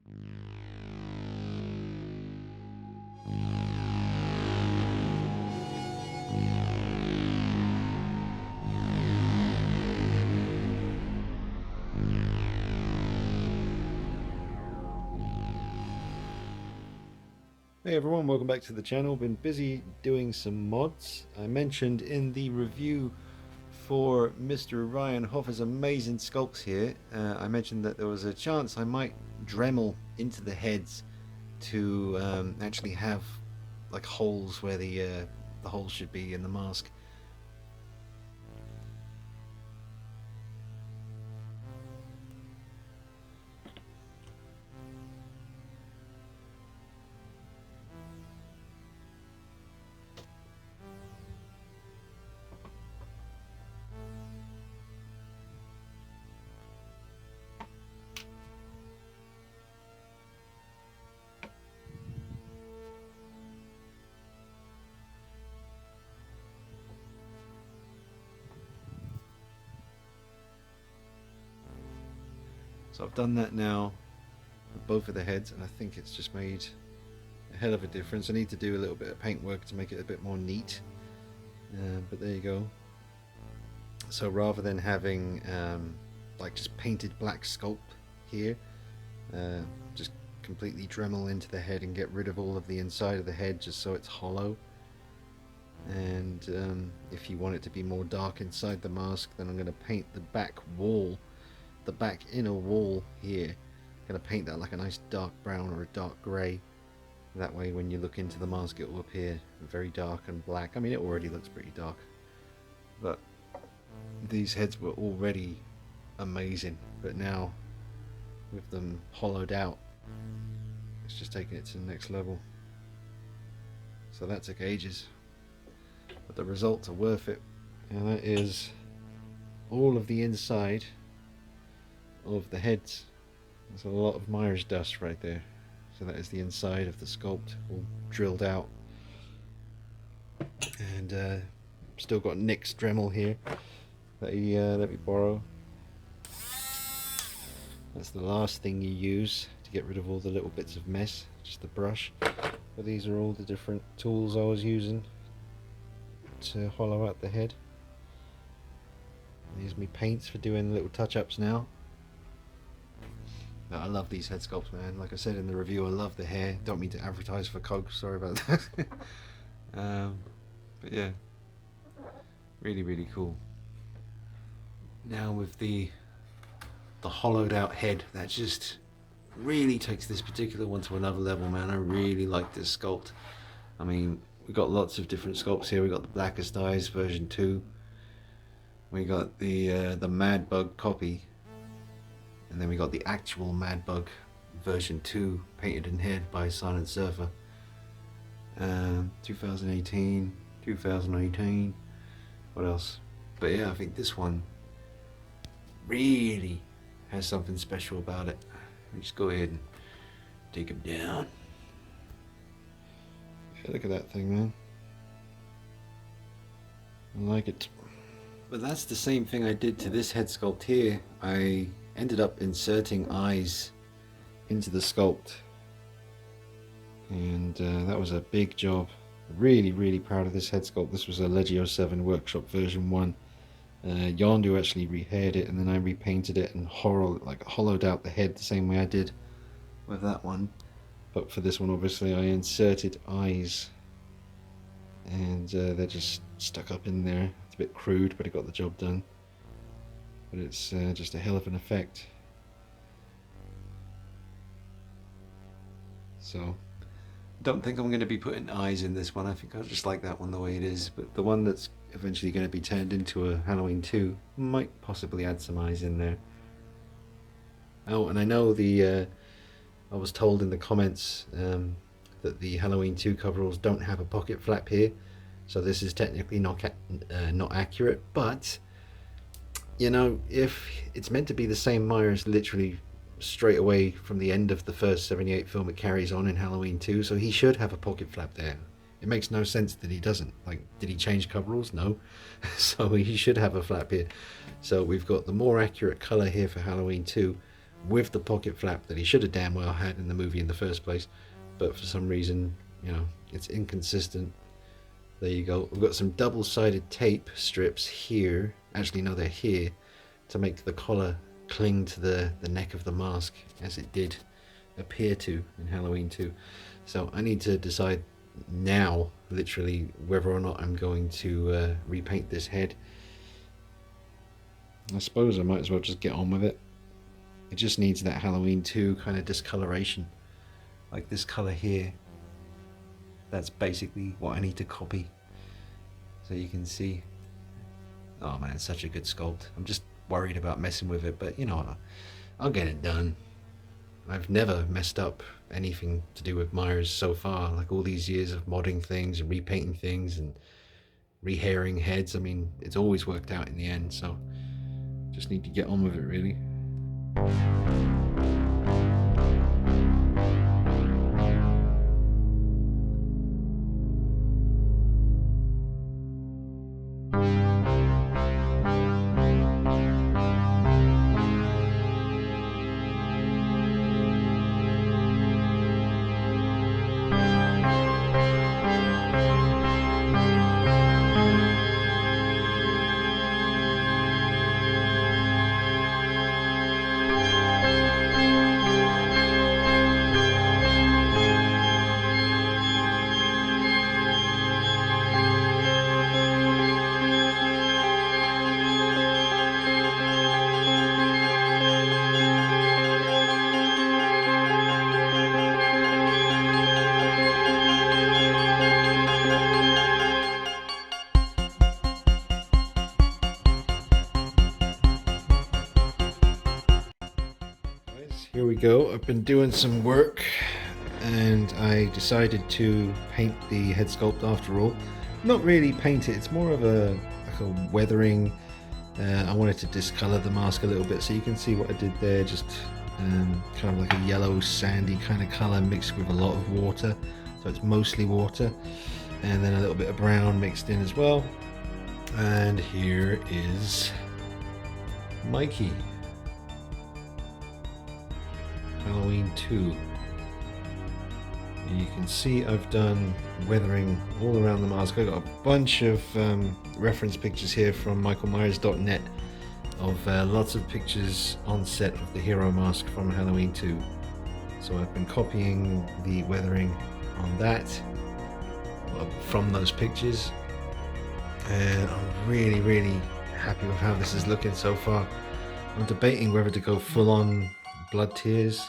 Hey everyone, welcome back to the channel. Been busy doing some mods. I mentioned in the review for Mr. Ryan Hoffa's amazing sculpts here, I mentioned that there was a chance I might Dremel into the heads to actually have like holes where the holes should be in the mask. So I've done that now for both of the heads, and I think it's just made a hell of a difference. I need to do a little bit of paint work to make it a bit more neat, but there you go. So rather than having like just painted black sculpt here, just completely Dremel into the head and get rid of all of the inside of the head just so it's hollow. And if you want it to be more dark inside the mask, then I'm going to paint the back wall, the back inner wall here. I'm going to paint that like a nice dark brown or a dark grey. That way when you look into the mask it will appear very dark and black. I mean, it already looks pretty dark, but these heads were already amazing, but now with them hollowed out, it's just taking it to the next level. So that took ages, but the results are worth it. And that is all of the inside of the heads. There's a lot of Myers dust right there. So that is the inside of the sculpt, all drilled out. And still got Nick's Dremel here that he let me borrow. That's the last thing you use to get rid of all the little bits of mess, just the brush. But these are all the different tools I was using to hollow out the head. These are my paints for doing little touch-ups now. But I love these head sculpts, man. Like I said in the review, I love the hair. Don't mean to advertise for Coke, sorry about that. But yeah, really, really cool. Now with the hollowed out head, that just really takes this particular one to another level, man. I really like this sculpt. I mean, we got lots of different sculpts here. We got the Blackest Eyes version 2. We got the Mad Bug copy, and then we got the actual Mad Bug version 2 painted in head by Silent Surfer. 2018, 2018. What else? But yeah, I think this one really has something special about it. Let me just go ahead and take him down. Yeah, look at that thing, man. I like it. But that's the same thing I did to this head sculpt here. I ended up inserting eyes into the sculpt, and that was a big job. Really, really proud of this head sculpt. This was a Legio 7 Workshop version 1. Yondu actually rehaired it, and then I repainted it and hollowed out the head the same way I did with that one. But for this one, obviously, I inserted eyes, and they're just stuck up in there. It's a bit crude, but it got the job done. But it's just a hell of an effect. So, don't think I'm going to be putting eyes in this one. I think I just like that one the way it is. But the one that's eventually going to be turned into a Halloween 2 might possibly add some eyes in there. Oh, and I know I was told in the comments that the Halloween 2 coveralls don't have a pocket flap here, so this is technically not accurate. But you know, if it's meant to be the same Myers literally straight away from the end of the first 78 film, it carries on in Halloween 2, so he should have a pocket flap there. It makes no sense that he doesn't. Like, did he change coveralls? No. So he should have a flap here. So we've got the more accurate color here for Halloween 2, with the pocket flap that he should have damn well had in the movie in the first place, but for some reason, you know, it's inconsistent. There you go. We've got some double-sided tape strips here. Actually, no, they're here to make the collar cling to the neck of the mask, as it did appear to in Halloween 2. So I need to decide now, literally, whether or not I'm going to repaint this head. I suppose I might as well just get on with it. It just needs that Halloween 2 kind of discoloration. Like this color here. That's basically what I need to copy. So you can see. Oh man, it's such a good sculpt. I'm just worried about messing with it, but you know, I'll get it done. I've never messed up anything to do with Myers so far. Like all these years of modding things and repainting things and rehairing heads. I mean, it's always worked out in the end, so just need to get on with it really. Here we go. I've been doing some work and I decided to paint the head sculpt after all. Not really paint it, it's more of a weathering. I wanted to discolor the mask a little bit, so you can see what I did there, just kind of like a yellow sandy kind of color mixed with a lot of water, so it's mostly water, and then a little bit of brown mixed in as well. And here is Mikey. Halloween 2. You can see I've done weathering all around the mask. I've got a bunch of reference pictures here from michaelmyers.net of lots of pictures on set of the hero mask from Halloween 2. So I've been copying the weathering on that from those pictures, and I'm really happy with how this is looking so far. I'm debating whether to go full on blood tears.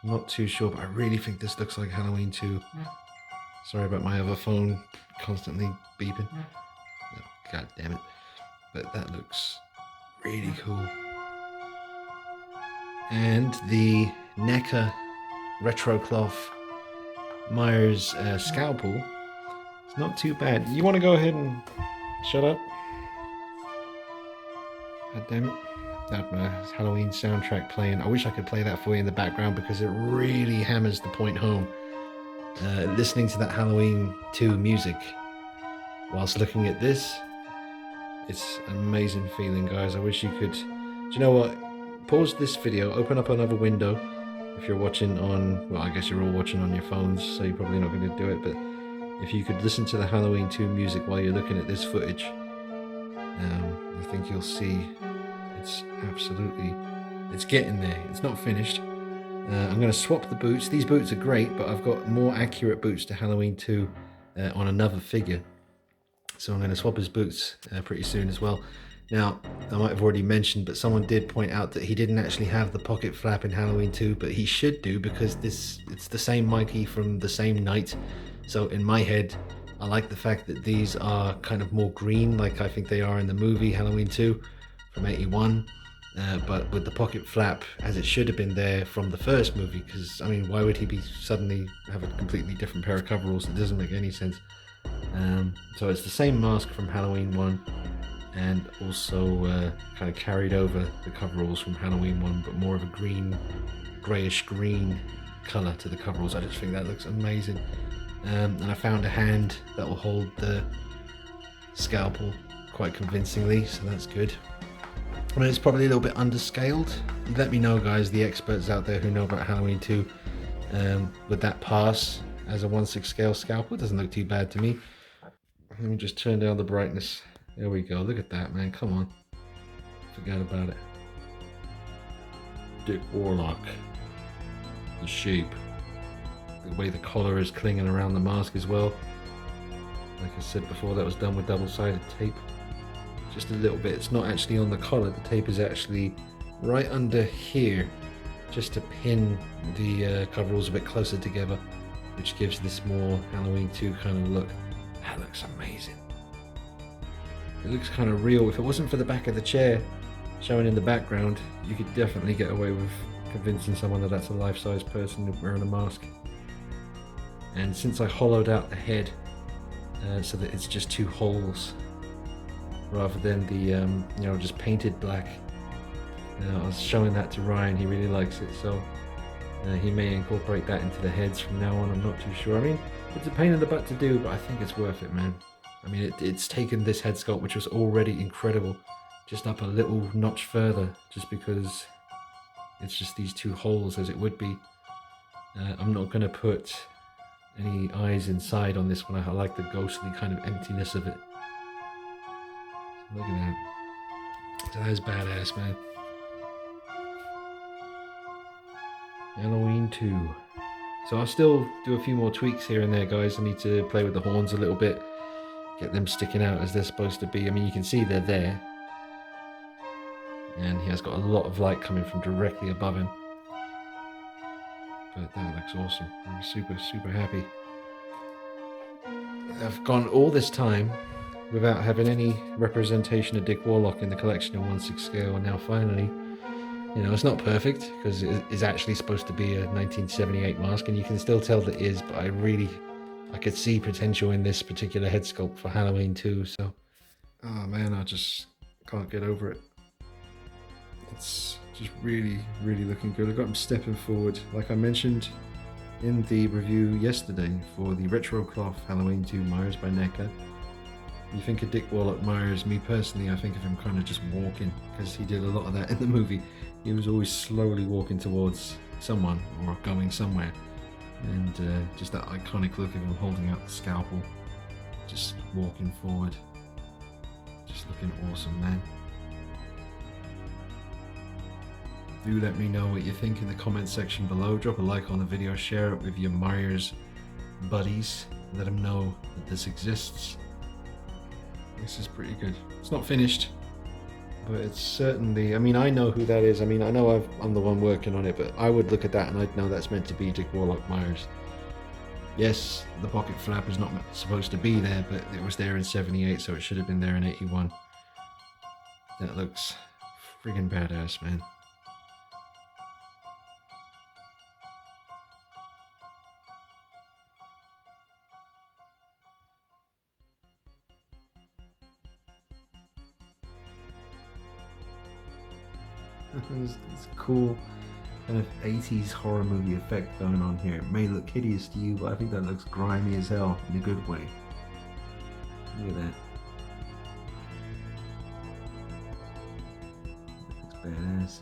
I'm not too sure, but I really think this looks like Halloween 2. Sorry about my other phone constantly beeping. Oh, God damn it. But that looks really cool. And the NECA retro cloth Myers scalpel, it's not too bad. You want to go ahead and shut up? God damn it. That Halloween soundtrack playing. I wish I could play that for you in the background because it really hammers the point home. Listening to that Halloween 2 music whilst looking at this, it's an amazing feeling, guys. I wish you could. Do you know what? Pause this video, open up another window. If you're watching on, well, I guess you're all watching on your phones, so you're probably not going to do it, but if you could listen to the Halloween 2 music while you're looking at this footage, I think you'll see it's absolutely, it's getting there. It's not finished. I'm going to swap the boots. These boots are great, but I've got more accurate boots to Halloween 2 on another figure. So I'm going to swap his boots pretty soon as well. Now, I might have already mentioned, but someone did point out that he didn't actually have the pocket flap in Halloween 2, but he should do, because it's the same Mikey from the same night. So in my head, I like the fact that these are kind of more green, like I think they are in the movie Halloween 2 from '81. But with the pocket flap as it should have been there from the first movie, because I mean, why would he be suddenly have a completely different pair of coveralls? It doesn't make any sense. So it's the same mask from Halloween 1, and also kind of carried over the coveralls from Halloween 1, but more of a green, greyish green colour to the coveralls. I just think that looks amazing. And I found a hand that will hold the scalpel quite convincingly, so that's good. I mean, it's probably a little bit underscaled. Let me know, guys, the experts out there who know about Halloween 2. Would that pass as a 1/6 scale scalpel? It doesn't look too bad to me. Let me just turn down the brightness. There we go. Look at that, man. Come on. Forget about it. Dick Warlock. The shape. The way the collar is clinging around the mask as well. Like I said before, that was done with double-sided tape. Just a little bit. It's not actually on the collar. The tape is actually right under here, just to pin the coveralls a bit closer together, which gives this more Halloween 2 kind of look. That looks amazing. It looks kind of real. If it wasn't for the back of the chair showing in the background, you could definitely get away with convincing someone that that's a life-size person wearing a mask. And since I hollowed out the head so that it's just two holes rather than the just painted black, I was showing that to Ryan. He really likes it, so he may incorporate that into the heads from now on. I'm not too sure. I mean, it's a pain in the butt to do, but I think it's worth it, man. I mean, it's taken this head sculpt, which was already incredible, just up a little notch further, just because it's just these two holes as it would be. I'm not going to put any eyes inside on this one. I like the ghostly kind of emptiness of it. Look at that. That is badass, man. Halloween 2. So I'll still do a few more tweaks here and there, guys. I need to play with the horns a little bit, get them sticking out as they're supposed to be. I mean, you can see they're there. And he has got a lot of light coming from directly above him. But that looks awesome. I'm super, super happy. I've gone all this time without having any representation of Dick Warlock in the collection in 1/6 scale, and now finally, it's not perfect because it is actually supposed to be a 1978 mask, and you can still tell that it is, but I could see potential in this particular head sculpt for Halloween 2, so, oh man, I just can't get over it. It's just really, really looking good. I've got him stepping forward, like I mentioned in the review yesterday for the Retro Cloth Halloween 2 Myers by NECA. You think of Dick Warlock Myers, me personally, I think of him kind of just walking, because he did a lot of that in the movie. He was always slowly walking towards someone or going somewhere, and just that iconic look of him holding out the scalpel, just walking forward, just looking awesome, man. Do let me know what you think in the comment section below. Drop a like on the video, share it with your Myers buddies, let them know that this exists. This is pretty good. It's not finished, but it's certainly, I mean, I know who that is. I mean, I know I'm the one working on it, but I would look at that and I'd know that's meant to be Dick Warlock Myers. Yes, the pocket flap is not supposed to be there, but it was there in 78, so it should have been there in 81. That looks friggin' badass, man. It's cool kind of 80s horror movie effect going on here. It may look hideous to you, but I think that looks grimy as hell in a good way. Look at that. That looks badass.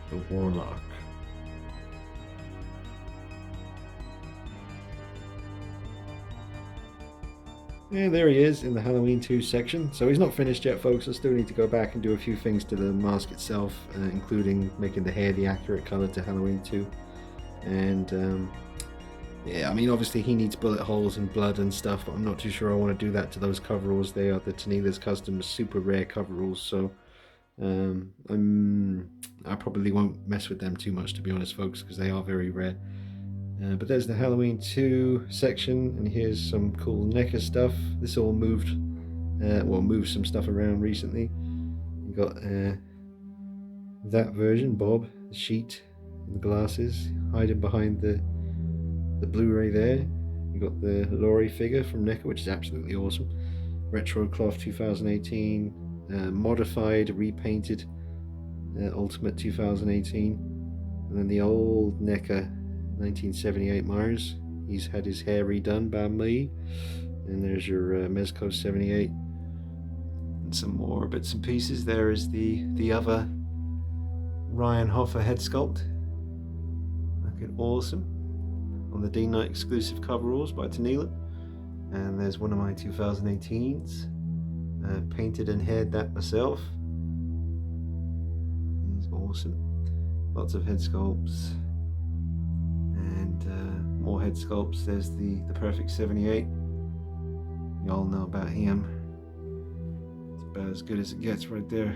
The Warlock. Yeah, there he is in the Halloween 2 section. So he's not finished yet, folks. I still need to go back and do a few things to the mask itself, including making the hair the accurate color to Halloween 2. And yeah, I mean, obviously he needs bullet holes and blood and stuff, but I'm not too sure I want to do that to those coveralls. They are the Tanila's Custom super rare coveralls, so I probably won't mess with them too much, to be honest, folks, because they are very rare. But there's the Halloween 2 section, and here's some cool NECA stuff. This all moved some stuff around recently. You got that version, Bob, the sheet, and the glasses, hiding behind the Blu-ray there. You got the Laurie figure from NECA, which is absolutely awesome. Retro Cloth 2018, modified, repainted Ultimate 2018, and then the old NECA 1978 Myers. He's had his hair redone by me. And there's your Mezco 78. And some more bits and pieces. There is the other Ryan Hoffa head sculpt. Looking awesome. On the D-Night exclusive coveralls by Tanila. And there's one of my 2018s. Painted and haired that myself. It's awesome. Lots of head sculpts. And more head sculpts. There's the Perfect 78. Y'all know about him. It's about as good as it gets right there.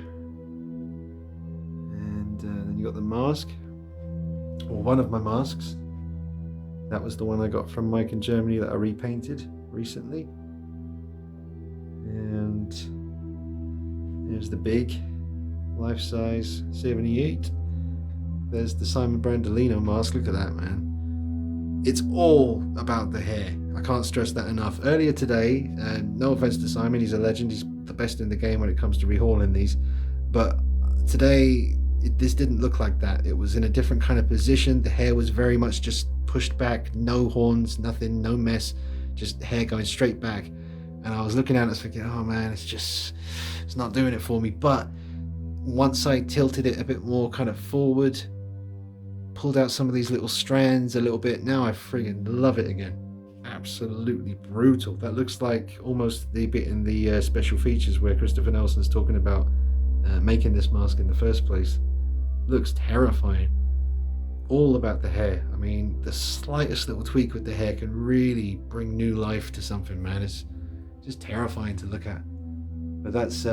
And then you got the mask. Or one of my masks. That was the one I got from Mike in Germany that I repainted recently. And there's the big life-size 78. There's the Simon Brandolino mask. Look at that, man. It's all about the hair. I can't stress that enough. Earlier today, no offense to Simon, he's a legend. He's the best in the game when it comes to rehauling these. But today, this didn't look like that. It was in a different kind of position. The hair was very much just pushed back. No horns, nothing, no mess. Just hair going straight back. And I was looking at it, I was thinking, oh man, it's not doing it for me. But once I tilted it a bit more kind of forward, pulled out some of these little strands a little bit, now I friggin' love it again. Absolutely brutal. That looks like almost the bit in the special features where Christopher Nelson's talking about making this mask in the first place. Looks terrifying. All about the hair. I mean, the slightest little tweak with the hair can really bring new life to something, man. It's just terrifying to look at. But that's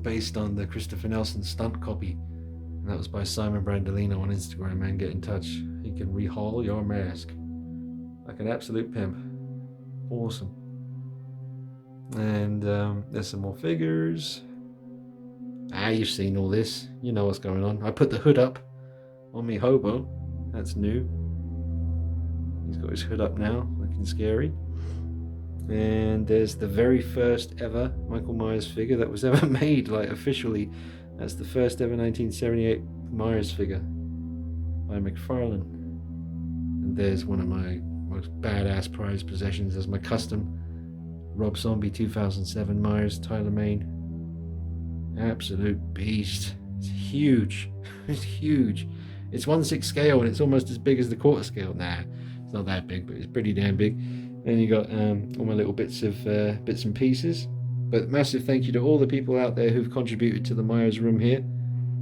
based on the Christopher Nelson stunt copy. And that was by Simon Brandolino on Instagram, man. Get in touch. He can rehaul your mask. Like an absolute pimp. Awesome. And there's some more figures. You've seen all this. You know what's going on. I put the hood up on me hobo. That's new. He's got his hood up now, looking scary. And there's the very first ever Michael Myers figure that was ever made, like officially. That's the first ever 1978 Myers figure by McFarlane. And there's one of my most badass prized possessions as my custom Rob Zombie 2007 Myers Tyler Mane. Absolute beast. It's huge. It's huge. It's 1/6 scale and it's almost as big as the quarter scale. Nah, it's not that big, but it's pretty damn big. And you got all my little bits and pieces. But massive thank you to all the people out there who've contributed to the Myers room here.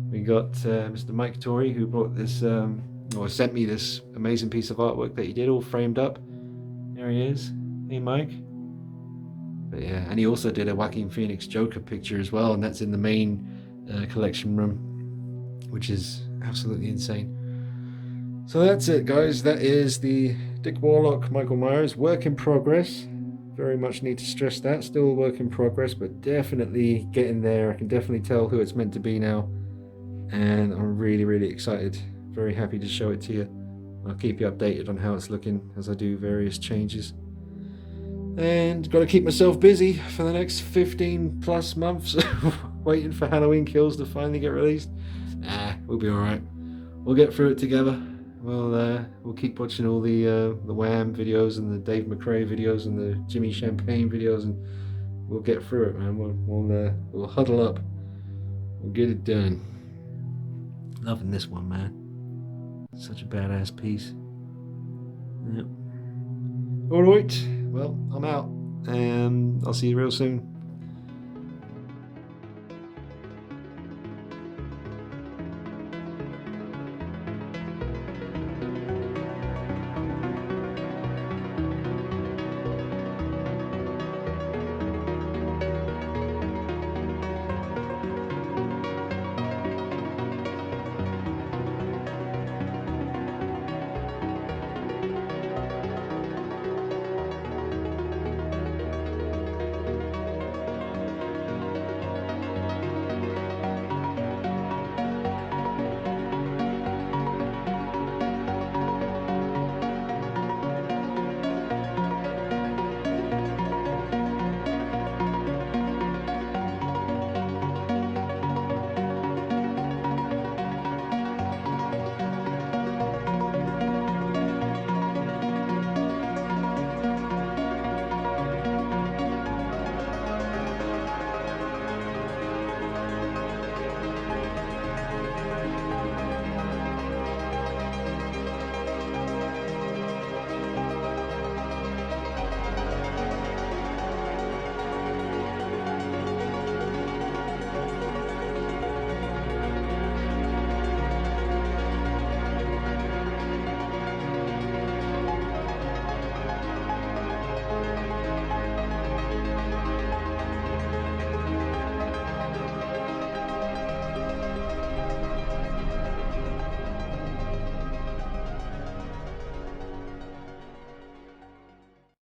We got Mr. Mike Torrey, who brought this, or sent me this amazing piece of artwork that he did, all framed up. There he is. Hey, Mike. But yeah, and he also did a Joaquin Phoenix Joker picture as well, and that's in the main collection room, which is absolutely insane. So that's it, guys. That is the Dick Warlock Michael Myers work in progress. Very much need to stress that. Still a work in progress, but definitely getting there. I can definitely tell who it's meant to be now, and I'm really, really excited. Very happy to show it to you. I'll keep you updated on how it's looking as I do various changes. And got to keep myself busy for the next 15 plus months waiting for Halloween Kills to finally get released. We'll be alright. We'll get through it together. We'll keep watching all the Wham videos and the Dave McRae videos and the Jimmy Champagne videos, and we'll get through it, man. We'll huddle up. We'll get it done. Loving this one, man. Such a badass piece. Yep. Alright, well, I'm out. I'll see you real soon.